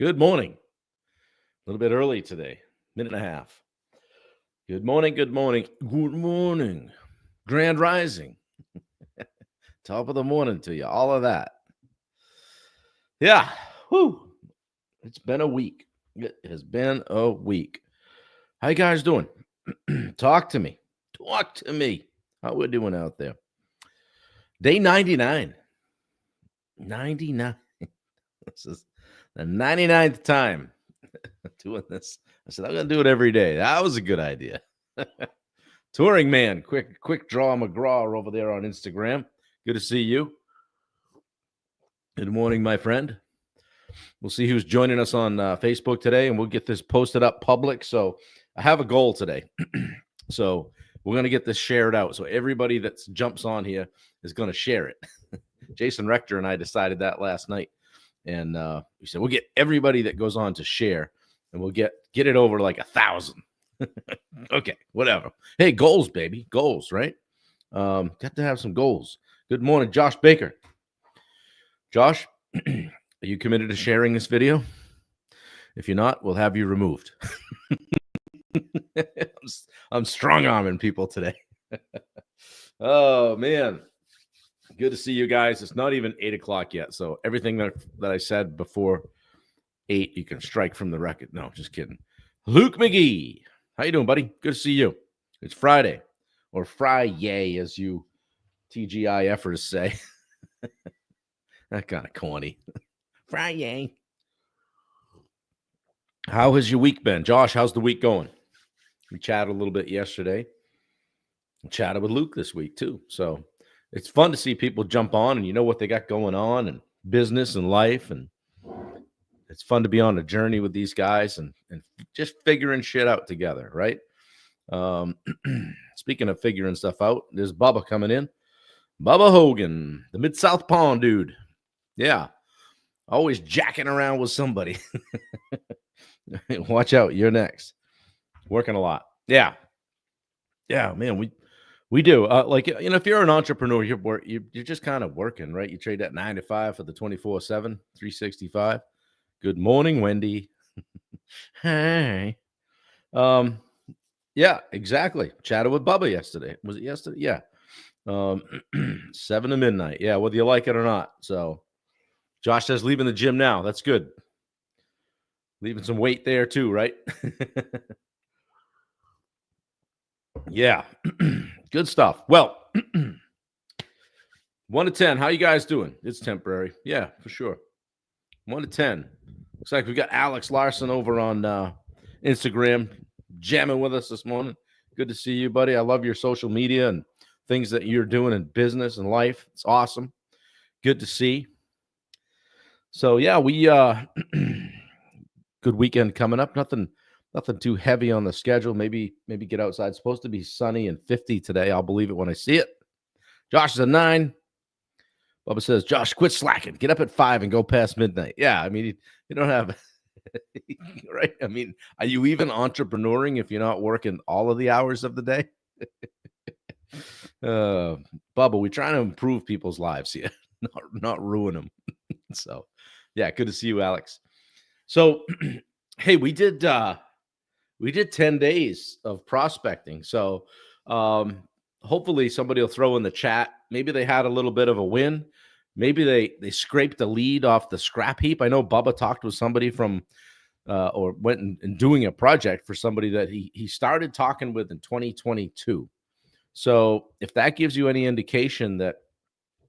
Good morning. A little bit early today, minute and a half. Good morning, good morning, good morning. Grand rising. Top of the morning to you. All of that. Yeah. Whew. It's been a week. It has been a week. How you guys doing? Talk to me. Talk to me. How we're doing out there. Day 99. 99. This is the 99th time doing this. I said, I'm going to do it every day. That was a good idea. Touring man, quick draw McGraw over there on Instagram. Good to see you. Good morning, my friend. We'll see who's joining us on Facebook today, and we'll get this posted up public. So I have a goal today. So we're going to get this shared out. So everybody that jumps on here is going to share it. Jason Rector and I decided that last night. And we said, we'll get everybody that goes on to share, and we'll get it over like 1,000. Okay, whatever. Hey, goals, baby. Goals, right? Got to have some goals. Good morning, Josh Baker. Josh, are you committed to sharing this video? If you're not, we'll have you removed. I'm strong-arming people today. Oh, man. Good to see you guys. It's not even 8 o'clock yet, so everything that I said before 8, you can strike from the record. No, just kidding. Luke McGee. How you doing, buddy? Good to see you. It's Friday, or Fry-yay, as you TGIFers say. That kind of corny. Fry-yay. How has your week been? Josh, how's the week going? We chatted a little bit yesterday. We chatted with Luke this week, too. So it's fun to see people jump on and you know what they got going on and business and life. And it's fun to be on a journey with these guys and just figuring shit out together, right? Speaking of figuring stuff out, there's Bubba coming in. Bubba Hogan, the Mid-South Pond dude. Yeah. Always jacking around with somebody. Watch out. You're next. Working a lot. Yeah. Yeah, man, we do. Like, you know, if you're an entrepreneur, you're just kind of working, right? You trade that 9 to 5 for the 24/7, 365. Good morning, Wendy. Hey. Yeah, exactly. Chatted with Bubba yesterday. Was it yesterday? Yeah. 7 to midnight. Yeah, whether you like it or not. So Josh says leaving the gym now. That's good. Leaving some weight there too, right? Yeah. Good stuff. Well, 1 to 10. How you guys doing? It's temporary. Yeah, for sure. 1 to 10. Looks like we got Alex Larson over on Instagram jamming with us this morning. Good to see you, buddy. I love your social media and things that you're doing in business and life. It's awesome. Good to see. So yeah, we good weekend coming up. Nothing too heavy on the schedule. Maybe get outside. It's supposed to be sunny and 50 today. I'll believe it when I see it. Josh is a 9. Bubba says, Josh, quit slacking. Get up at 5 and go past midnight. Yeah, I mean, you don't have right. I mean, are you even entrepreneuring if you're not working all of the hours of the day? Bubba, we're trying to improve people's lives here, not ruin them. So, yeah, good to see you, Alex. So, hey, we did 10 days of prospecting. So, hopefully somebody will throw in the chat. Maybe they had a little bit of a win. Maybe they scraped the lead off the scrap heap. I know Bubba talked with somebody from or went and doing a project for somebody that he started talking with in 2022. So if that gives you any indication that,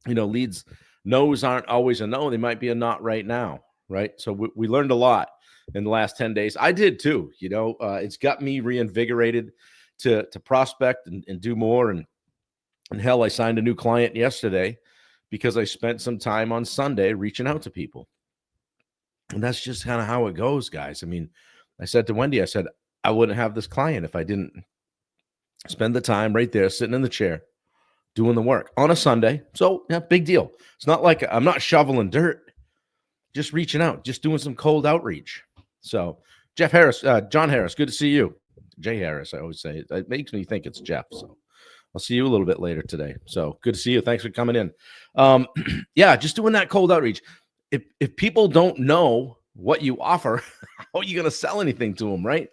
you know, leads, no's aren't always a no, they might be a not right now, right? So we learned a lot in the last 10 days. I did too. You know, it's got me reinvigorated to prospect and do more. And hell, I signed a new client yesterday because I spent some time on Sunday reaching out to people. And that's just kind of how it goes, guys. I mean, I said to Wendy, I said, I wouldn't have this client if I didn't spend the time right there, sitting in the chair, doing the work on a Sunday. So, yeah, big deal. It's not like I'm not shoveling dirt, just reaching out, just doing some cold outreach. So, John Harris, good to see you. Jay Harris, I always say. It makes me think it's Jeff. So, I'll see you a little bit later today. So, good to see you. Thanks for coming in. Yeah, just doing that cold outreach. If people don't know what you offer, how are you going to sell anything to them, right?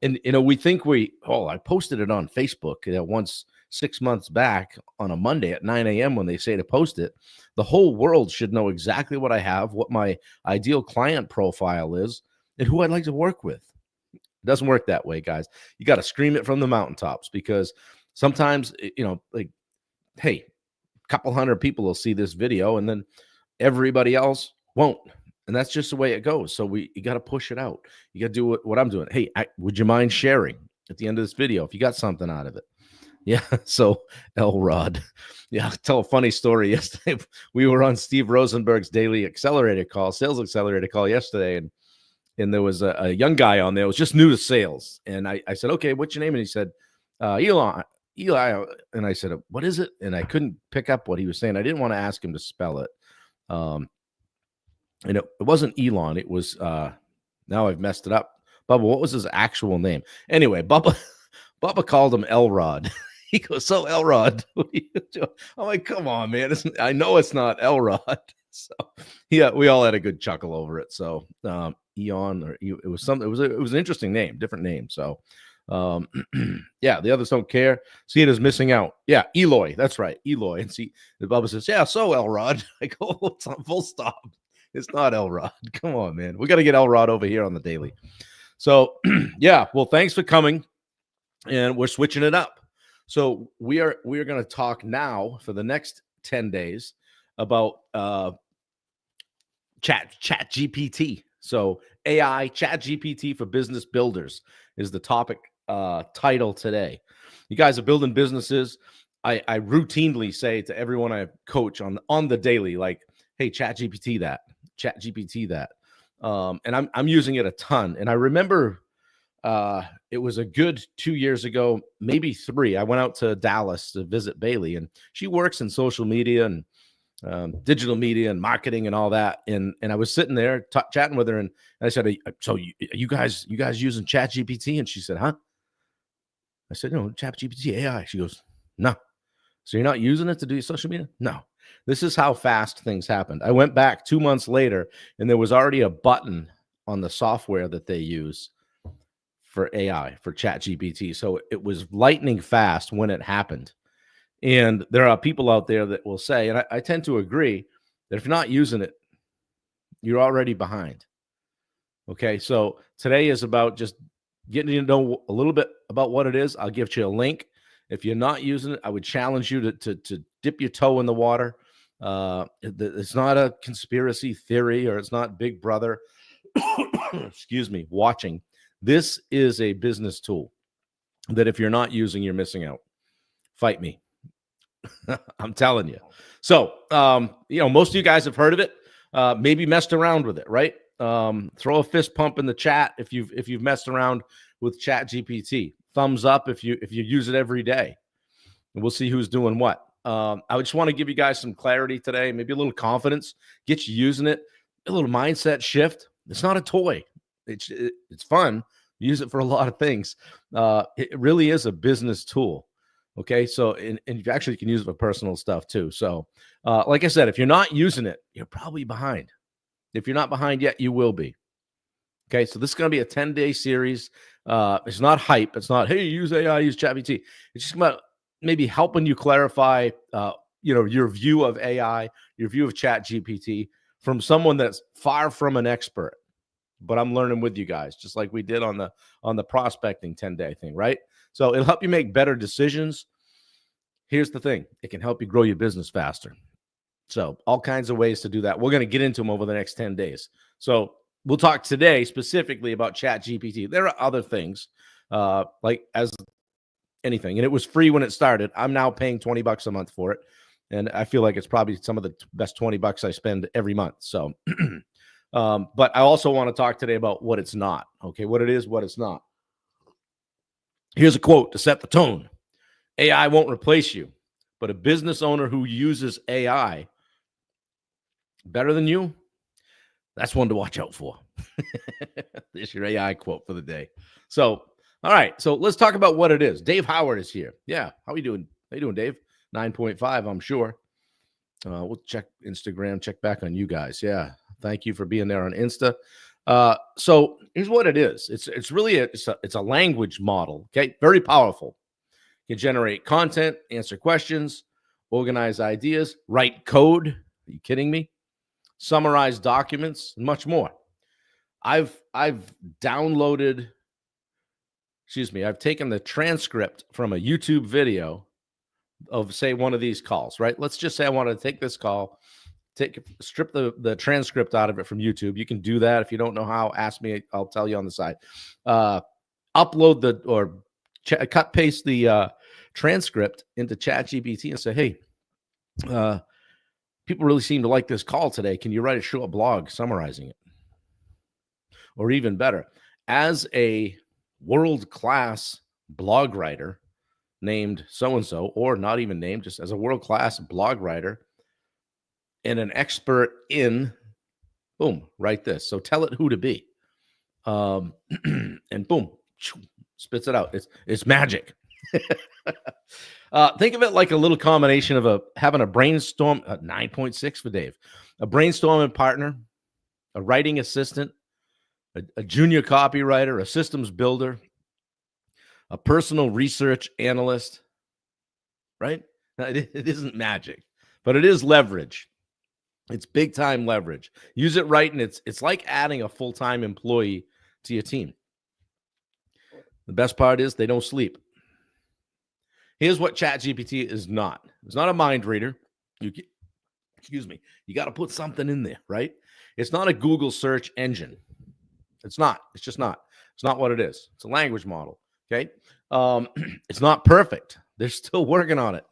And we think I posted it on Facebook once 6 months back on a Monday at 9 a.m. when they say to post it. The whole world should know exactly what I have, what my ideal client profile is, and who I'd like to work with. It doesn't work that way, guys. You got to scream it from the mountaintops, because sometimes, like, hey, a couple hundred people will see this video and then everybody else won't. And that's just the way it goes. So you got to push it out. You got to do what I'm doing. Hey, would you mind sharing at the end of this video if you got something out of it? Yeah. So Elrod. Yeah. I'll tell a funny story. Yesterday, we were on Steve Rosenberg's daily accelerator call, sales accelerator call yesterday. And there was a young guy on there. It was just new to sales. And I said, okay, what's your name? And he said, Eli. And I said, what is it? And I couldn't pick up what he was saying. I didn't want to ask him to spell it. And it wasn't Elon. It was, now I've messed it up. Bubba, what was his actual name? Anyway, Bubba called him Elrod. He goes, so Elrod, what are you doing? I'm like, come on, man. I know it's not Elrod. So yeah, we all had a good chuckle over it. So Eon, or it was something. It was an interesting name, different name. So yeah, the others don't care. See it as missing out. Yeah, Eloy. That's right, Eloy. And see, the Bubba says, yeah, so Elrod. I go, it's on full stop. It's not Elrod. Come on, man. We got to get Elrod over here on the daily. So yeah, well, thanks for coming. And we're switching it up. So we are going to talk now for the next 10 days about ChatGPT. So AI, ChatGPT for business builders is the topic title today. You guys are building businesses. I routinely say to everyone I coach on the daily, like, hey, ChatGPT that. And I'm using it a ton. And I remember it was a good 2 years ago, maybe 3. I went out to Dallas to visit Bailey, and she works in social media and digital media and marketing and all that. And I was sitting there chatting with her, and I said, so you guys using ChatGPT? And she said, huh? I said, no, ChatGPT AI. She goes, no. So you're not using it to do your social media? No. This is how fast things happened. I went back 2 months later, and there was already a button on the software that they use for AI, for ChatGPT. So it was lightning fast when it happened. And there are people out there that will say, and I tend to agree, that if you're not using it, you're already behind. Okay, so today is about just getting to know a little bit about what it is. I'll give you a link. If you're not using it, I would challenge you to dip your toe in the water. It's not a conspiracy theory, or it's not Big Brother, excuse me, watching. This is a business tool that if you're not using, you're missing out. Fight me. I'm telling you. So, most of you guys have heard of it, maybe messed around with it, right? Throw a fist pump in the chat if you've messed around with ChatGPT. Thumbs up if you use it every day. And we'll see who's doing what. I just want to give you guys some clarity today, maybe a little confidence, get you using it, a little mindset shift. It's not a toy. It's fun. Use it for a lot of things. It really is a business tool. Okay, so and you actually can use it for personal stuff too. So, like I said, if you're not using it, you're probably behind. If you're not behind yet, you will be. Okay, so this is going to be a 10-day series. It's not hype. It's not, hey, use AI, use ChatGPT. It's just about maybe helping you clarify, your view of AI, your view of ChatGPT from someone that's far from an expert. But I'm learning with you guys, just like we did on the prospecting 10-day thing, right? So it'll help you make better decisions. Here's the thing. It can help you grow your business faster. So all kinds of ways to do that. We're going to get into them over the next 10 days. So we'll talk today specifically about ChatGPT. There are other things, like as anything, and it was free when it started. I'm now paying $20 a month for it, and I feel like it's probably some of the best $20 I spend every month. So, but I also want to talk today about what it's not. Okay, what it is, what it's not. Here's a quote to set the tone. AI won't replace you, but a business owner who uses AI better than you, that's one to watch out for. There's your AI quote for the day. So, all right. So let's talk about what it is. Dave Howard is here. Yeah. How are you doing? How you doing, Dave? 9.5, I'm sure. We'll check Instagram, check back on you guys. Yeah. Thank you for being there on Insta. So here's what it is. It's really it's a language model. Okay, very powerful. You can generate content, answer questions, organize ideas, write code. Are you kidding me? Summarize documents, and much more. I've downloaded, excuse me, I've taken the transcript from a YouTube video of, say, one of these calls, right? Let's just say I want to take this call, strip the transcript out of it from YouTube. You can do that. If you don't know how, ask me. I'll tell you on the side. Upload the or cut paste the transcript into ChatGPT and say, hey, people really seem to like this call today. Can you write a short blog summarizing it? Or even better, as a world-class blog writer named so-and-so, or not even named, just as a world-class blog writer and an expert in, boom, write this. So tell it who to be. And boom, spits it out. It's magic. Think of it like a little combination of having a brainstorm, 9.6 for Dave, a brainstorming partner, a writing assistant, a junior copywriter, a systems builder, a personal research analyst, right? Now, it isn't magic, but it is leverage. It's big time leverage. Use it right, and it's like adding a full-time employee to your team. The best part is they don't sleep. Here's what ChatGPT is not. It's not a mind reader. Excuse me. You got to put something in there, right? It's not a Google search engine. It's not. It's just not. It's not what it is. It's a language model. Okay. It's not perfect. They're still working on it.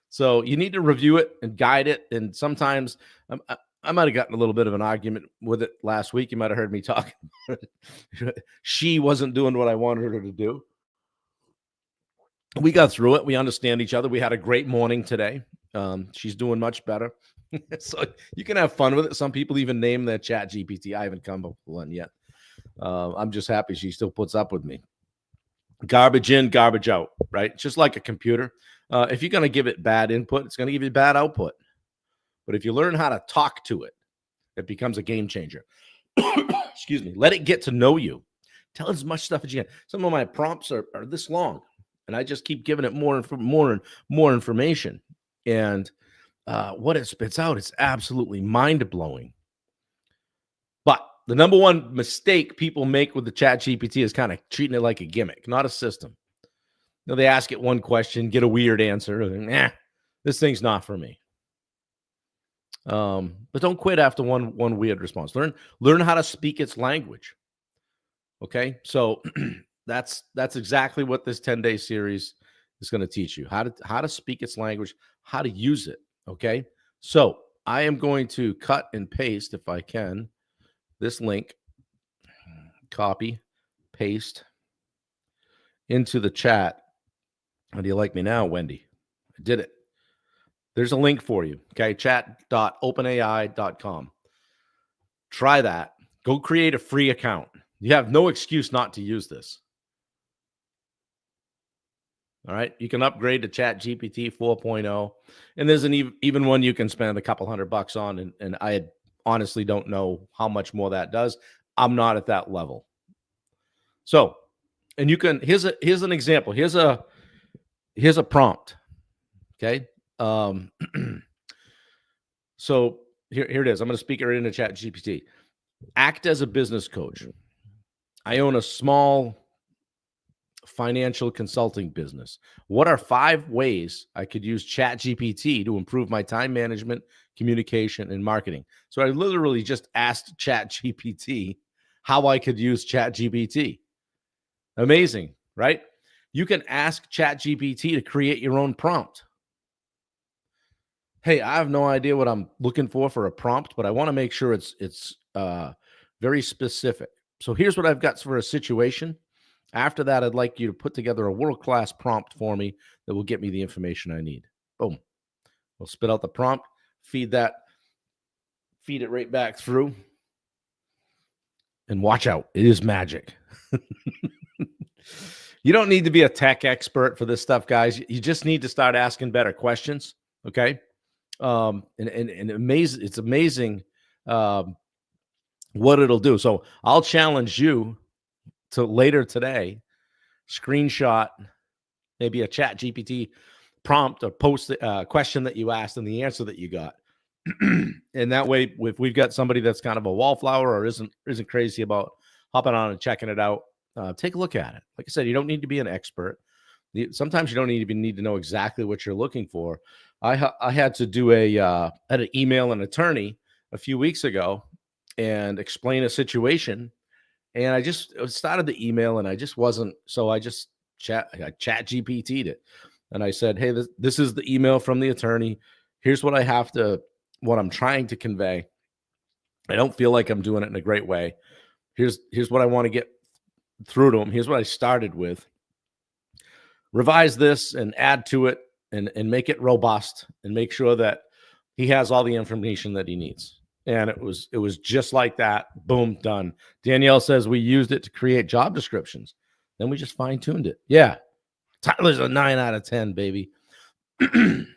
So you need to review it and guide it. And sometimes I might have gotten a little bit of an argument with it last week. You might have heard me talking. She wasn't doing what I wanted her to do. We got through it. We understand each other. We had a great morning today. She's doing much better. So you can have fun with it. Some people even name their ChatGPT. I haven't come up with one yet. I'm just happy she still puts up with me. Garbage in, garbage out, right? Just like a computer. If you're going to give it bad input, it's going to give you bad output. But if you learn how to talk to it, it becomes a game changer. Excuse me. Let it get to know you. Tell it as much stuff as you can. Some of my prompts are this long, and I just keep giving it more and more information. And what it spits out is absolutely mind-blowing. But the number one mistake people make with the ChatGPT is kind of treating it like a gimmick, not a system. You know, they ask it one question, get a weird answer, and this thing's not for me. But don't quit after one weird response. Learn how to speak its language. Okay, so that's exactly what this 10-day series is going to teach you: how to speak its language, how to use it. Okay, so I am going to cut and paste, if I can, this link, copy, paste into the chat. How do you like me now, Wendy? I did it. There's a link for you. Okay, chat.openai.com. Try that. Go create a free account. You have no excuse not to use this. All right, you can upgrade to ChatGPT 4.0, and there's an even one you can spend a couple $100 on, and I honestly don't know how much more that does. I'm not at that level. So, and you can here's an example. Here's a prompt. Okay. So here it is. I'm going to speak it right into ChatGPT. Act as a business coach. I own a small financial consulting business. What are 5 ways I could use ChatGPT to improve my time management, communication, and marketing? So I literally just asked ChatGPT how I could use ChatGPT. Amazing, right? You can ask ChatGPT to create your own prompt. Hey, I have no idea what I'm looking for a prompt, but I want to make sure it's very specific. So here's what I've got for a situation. After that, I'd like you to put together a world-class prompt for me that will get me the information I need. Boom. We'll spit out the prompt, feed it right back through. And watch out. It is magic. You don't need to be a tech expert for this stuff, guys. You just need to start asking better questions. Okay. And it's amazing what it'll do. So I'll challenge you to later today screenshot maybe a chat GPT prompt or post question that you asked and the answer that you got. And that way, if we've got somebody that's kind of a wallflower or isn't crazy about hopping on and checking it out, take a look at it. Like I said, you don't need to be an expert. Sometimes you don't even need to know exactly what you're looking for. I had to do had an email an attorney a few weeks ago and explain a situation, and I just started the email and I just wasn't, so I just I chat GPT'd it. And I said, hey, this is the email from the attorney. Here's what what I'm trying to convey. I don't feel like I'm doing it in a great way. Here's what I want to get through to him. Here's what I started with. Revise this and add to it and make it robust and make sure that he has all the information that he needs. And it was just like that. Boom, done. Danielle says we used it to create job descriptions. Then we just fine-tuned it. Yeah. Tyler's a 9 out of 10, baby.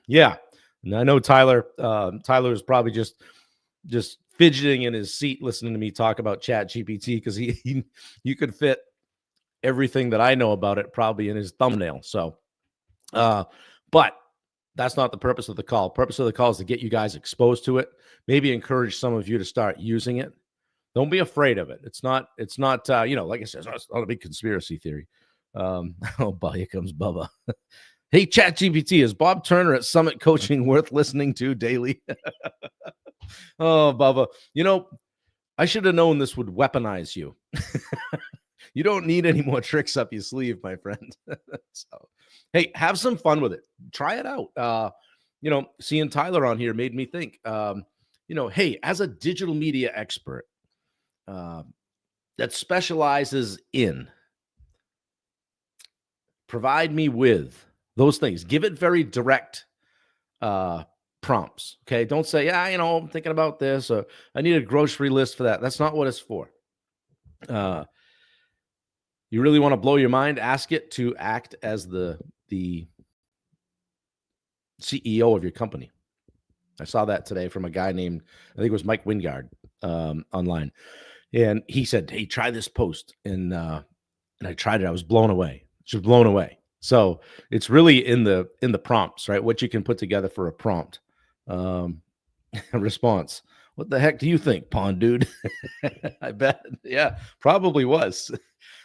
Yeah. And I know Tyler is probably just fidgeting in his seat listening to me talk about Chat GPT because you could fit everything that I know about it probably in his thumbnail. So, but that's not the purpose of the call. Purpose of the call is to get you guys exposed to it. Maybe encourage some of you to start using it. Don't be afraid of it. It's not, like I said, it's not a big conspiracy theory. Oh, here comes Bubba. Hey, ChatGPT, is Bob Turner at Summit Coaching worth listening to daily? Oh, Bubba, I should have known this would weaponize you. You don't need any more tricks up your sleeve, my friend. So, hey, have some fun with it. Try it out. Seeing Tyler on here made me think, hey, as a digital media expert that specializes in, provide me with those things. Give it very direct prompts. Okay. Don't say, I'm thinking about this, or I need a grocery list for that. That's not what it's for. You really want to blow your mind, ask it to act as the CEO of your company. I saw that today from a guy named, I think it was Mike Wingard online. And he said, hey, try this post. And I tried it. I was blown away. Just blown away. So it's really in the prompts, right? What you can put together for a prompt response. What the heck do you think, Pond Dude? I bet. Yeah, probably was.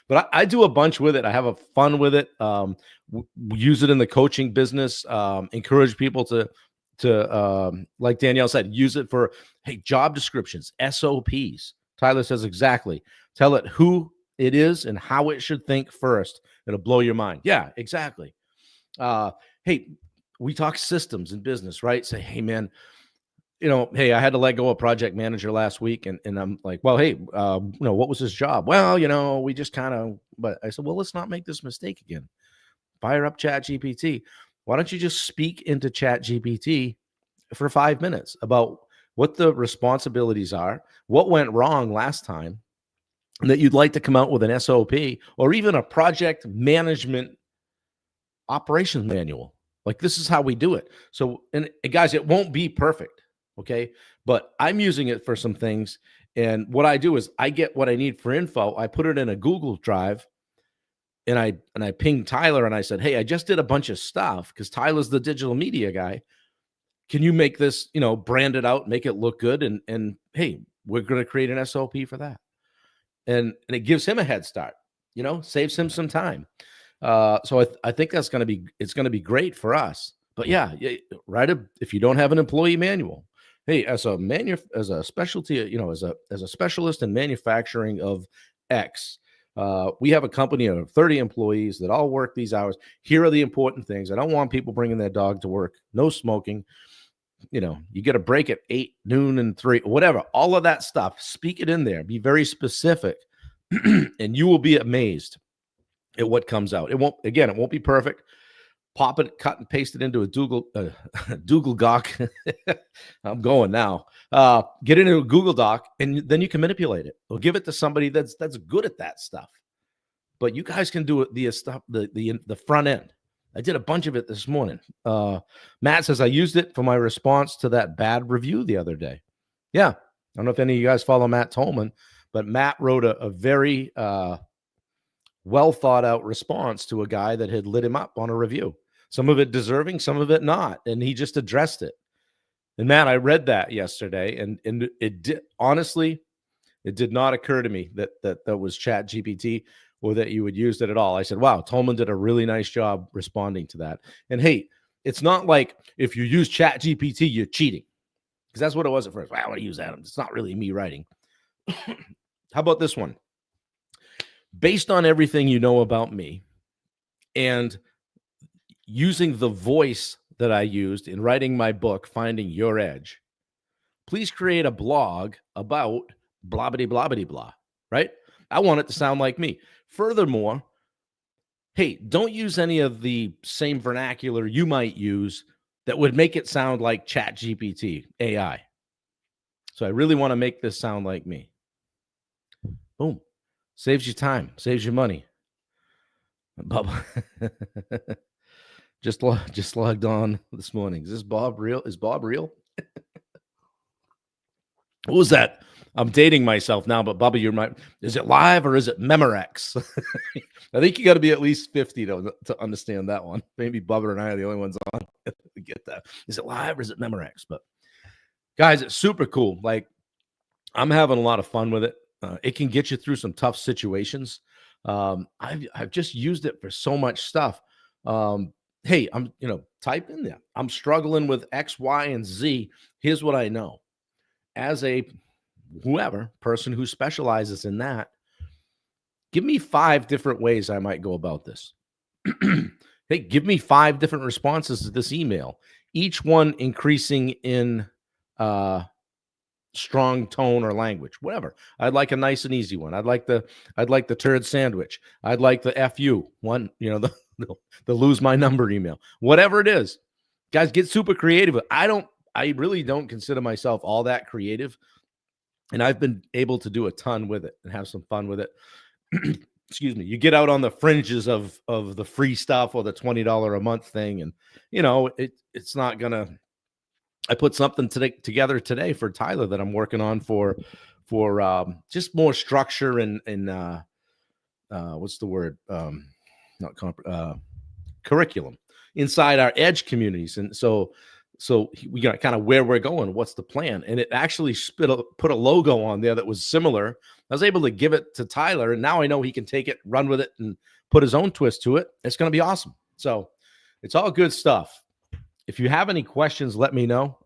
But I do a bunch with it. I have a fun with it. Use it in the coaching business. Encourage people to like Danielle said, use it for, hey, job descriptions, SOPs. Tyler says exactly. Tell it who it is and how it should think first. It'll blow your mind. Yeah, exactly. Hey, we talk systems in business, right? Say, hey, man, hey, I had to let go of project manager last week. And I'm like, well, hey, what was his job? Well, we just but I said, well, let's not make this mistake again. Fire up Chat GPT. Why don't you just speak into Chat GPT for 5 minutes about what the responsibilities are, what went wrong last time, and that you'd like to come out with an SOP or even a project management operations manual. Like, this is how we do it. So, and guys, it won't be perfect. Okay. But I'm using it for some things. And what I do is I get what I need for info. I put it in a Google Drive and I pinged Tyler and I said, hey, I just did a bunch of stuff because Tyler's the digital media guy. Can you make this, brand it out, make it look good? And hey, we're going to create an SOP for that. And it gives him a head start, saves him some time. So I think it's going to be great for us. But yeah, right. If you don't have an employee manual, hey, as a specialty, as a specialist in manufacturing of X, we have a company of 30 employees that all work these hours. Here are the important things. I don't want people bringing their dog to work. No smoking. You get a break at 8, noon, and 3, whatever. All of that stuff. Speak it in there. Be very specific, and you will be amazed at what comes out. It won't be perfect. Pop it, cut and paste it into a Google Doc. I'm going now. Get into a Google Doc, and then you can manipulate it. Or give it to somebody that's good at that stuff. But you guys can do it the front end. I did a bunch of it this morning. Matt says I used it for my response to that bad review the other day. Yeah, don't know if any of you guys follow Matt Tolman, but Matt wrote a very well thought out response to a guy that had lit him up on a review. Some of it deserving, some of it not. And he just addressed it. And Matt, I read that yesterday, and it did, honestly, it did not occur to me that was ChatGPT or that you would use it at all. I said, wow, Tolman did a really nice job responding to that. And hey, it's not like if you use ChatGPT, you're cheating. Because that's what it was at first. Wow, I want to use Adam. It's not really me writing. How about this one? Based on everything you know about me and using the voice that I used in writing my book, Finding Your Edge, please create a blog about blah, blah, blah, blah, blah, right? I want it to sound like me. Furthermore, hey, don't use any of the same vernacular you might use that would make it sound like ChatGPT AI. So I really want to make this sound like me. Boom. Saves you time, saves you money. Bubba just logged on this morning. Is this Bob real? Is Bob real? What was that? I'm dating myself now, but Bubba, is it live or is it Memorex? I think you got to be at least 50 to understand that one. Maybe Bubba and I are the only ones on to get that. Is it live or is it Memorex? But guys, it's super cool. Like, I'm having a lot of fun with it. It can get you through some tough situations. I've just used it for so much stuff. Hey, type in there. I'm struggling with X, Y, and Z. Here's what I know. As a person who specializes in that, give me 5 different ways I might go about this. Hey, give me 5 different responses to this email, each one increasing in strong tone or language, whatever. I'd like a nice and easy one. I'd like the turd sandwich. I'd like the FU one, the lose my number email, whatever it is. Guys, get super creative. I really don't consider myself all that creative. And I've been able to do a ton with it and have some fun with it. Excuse me. You get out on the fringes of the free stuff or the $20 a month thing. And, it's not going to, I put something together today for Tyler that I'm working on for just more structure and what's the word? Curriculum inside our edge communities. And so we got kind of where we're going. What's the plan? And it actually put a logo on there that was similar. I was able to give it to Tyler, and now I know he can take it, run with it, and put his own twist to it. It's going to be awesome. So it's all good stuff. If you have any questions, let me know.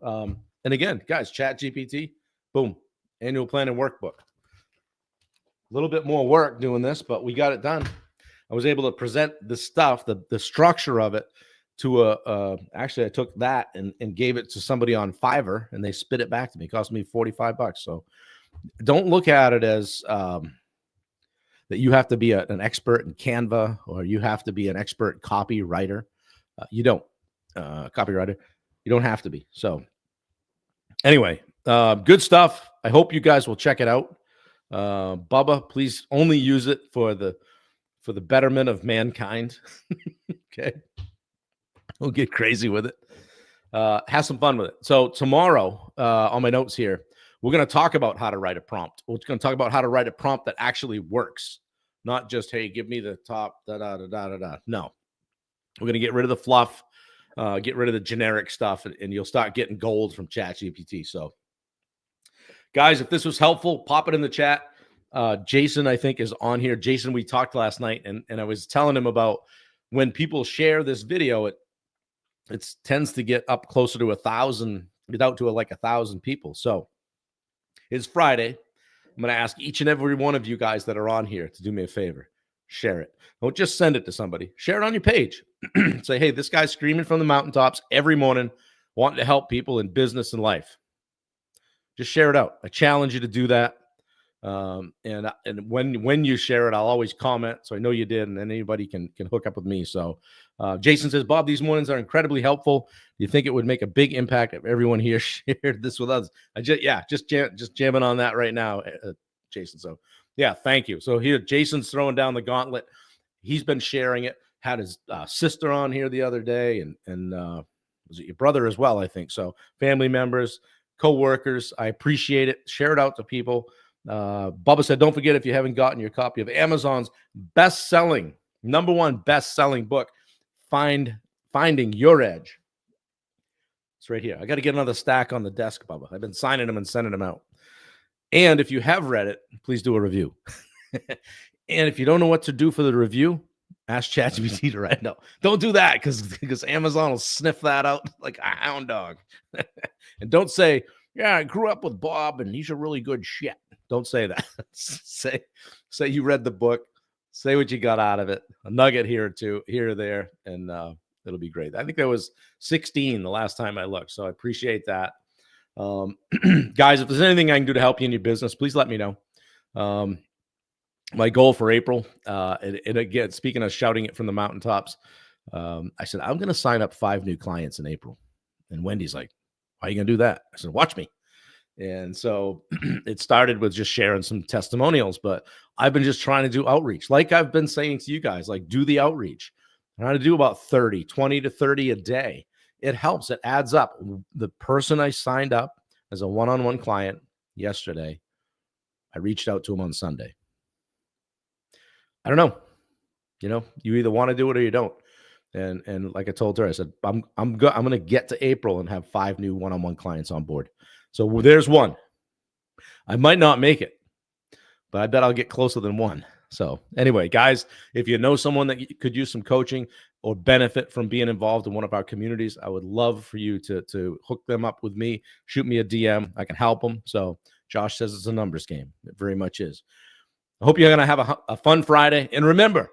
And again, guys, ChatGPT, boom, annual planning workbook. A little bit more work doing this, but we got it done. I was able to present the stuff, the structure of it to actually I took that and gave it to somebody on Fiverr, and they spit it back to me. It cost me $45. So don't look at it as that you have to be an expert in Canva or you have to be an expert copywriter. You don't. Copywriter. You don't have to be. So anyway, good stuff. I hope you guys will check it out. Bubba, please only use it for the betterment of mankind. Okay. We'll get crazy with it. Have some fun with it. So tomorrow, on my notes here, we're going to talk about how to write a prompt. We're going to talk about how to write a prompt that actually works. Not just, hey, give me the top, da-da-da-da-da-da. No. We're going to get rid of the fluff. Get rid of the generic stuff, and you'll start getting gold from ChatGPT. So, guys, if this was helpful, pop it in the chat. Jason, I think, is on here. Jason, we talked last night, and I was telling him about when people share this video, it tends to get up closer to 1,000, get out to like 1,000 people. So it's Friday. I'm going to ask each and every one of you guys that are on here to do me a favor. Share it. Don't just send it to somebody. Share it on your page. Say, hey, this guy's screaming from the mountaintops every morning, wanting to help people in business and life. Just share it out. I challenge you to do that. And when you share it, I'll always comment, so I know you did, and then anybody can hook up with me. So Jason says, Bob, these mornings are incredibly helpful. Do you think it would make a big impact if everyone here shared this with us? Just jamming on that right now, Jason. So yeah, thank you. So here, Jason's throwing down the gauntlet. He's been sharing it. Had his sister on here the other day, and was it your brother as well? I think so. Family members. coworkers. I appreciate it. Share it out to people. Bubba said, don't forget, if you haven't gotten your copy of Amazon's best-selling, #1 best-selling book, Finding Your Edge. It's right here. I got to get another stack on the desk, Bubba. I've been signing them and sending them out. And if you have read it, please do a review. And if you don't know what to do for the review, ask ChatGPT to write. No, don't do that because Amazon will sniff that out like a hound dog. And don't say, yeah, I grew up with Bob and he's a really good shit. Don't say that. say you read the book. Say what you got out of it. A nugget here or two, here or there, and it'll be great. I think there was 16 the last time I looked, so I appreciate that. Guys, if there's anything I can do to help you in your business, please let me know. My goal for April, and again, speaking of shouting it from the mountaintops, I said, I'm going to sign up 5 new clients in April. And Wendy's like, why are you going to do that? I said, watch me. And so it started with just sharing some testimonials, but I've been just trying to do outreach. Like I've been saying to you guys, like do the outreach. I'm trying to do about 20 to 30 a day. It helps. It adds up. The person I signed up as a one-on-one client yesterday, I reached out to him on Sunday. I don't know. You either want to do it or you don't. And like I told her, I said, I'm going to get to April and have 5 new one-on-one clients on board. So there's one. I might not make it, but I bet I'll get closer than 1. So anyway, guys, if you know someone that could use some coaching or benefit from being involved in one of our communities, I would love for you to hook them up with me. Shoot me a DM. I can help them. So Josh says it's a numbers game. It very much is. I hope you're going to have a fun Friday. And remember,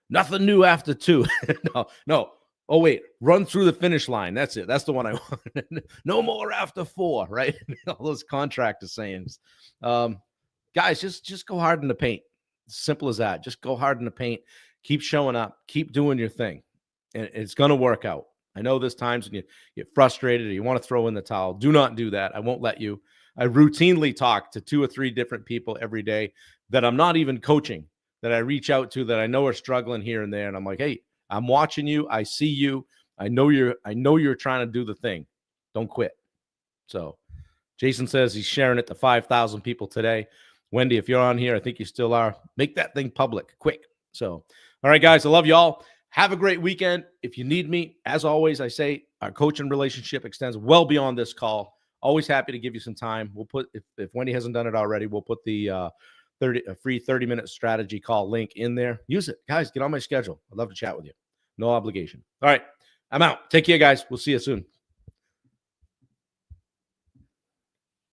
nothing new after 2. No. Oh, wait. Run through the finish line. That's it. That's the one I want. No more after 4, right? All those contractor sayings. Guys, just go hard in the paint. Simple as that. Just go hard in the paint. Keep showing up. Keep doing your thing. And it's going to work out. I know there's times when you get frustrated or you want to throw in the towel. Do not do that. I won't let you. I routinely talk to 2 or 3 different people every day that I'm not even coaching, that I reach out to that I know are struggling here and there. And I'm like, hey, I'm watching you. I see you. I know you're trying to do the thing. Don't quit. So Jason says he's sharing it to 5,000 people today. Wendy, if you're on here, I think you still are. Make that thing public quick. So, all right, guys, I love you all. Have a great weekend. If you need me, as always, I say our coaching relationship extends well beyond this call. Always happy to give you some time. We'll put, if Wendy hasn't done it already, we'll put the free 30-minute strategy call link in there. Use it. Guys, get on my schedule. I'd love to chat with you. No obligation. All right. I'm out. Take care, guys. We'll see you soon.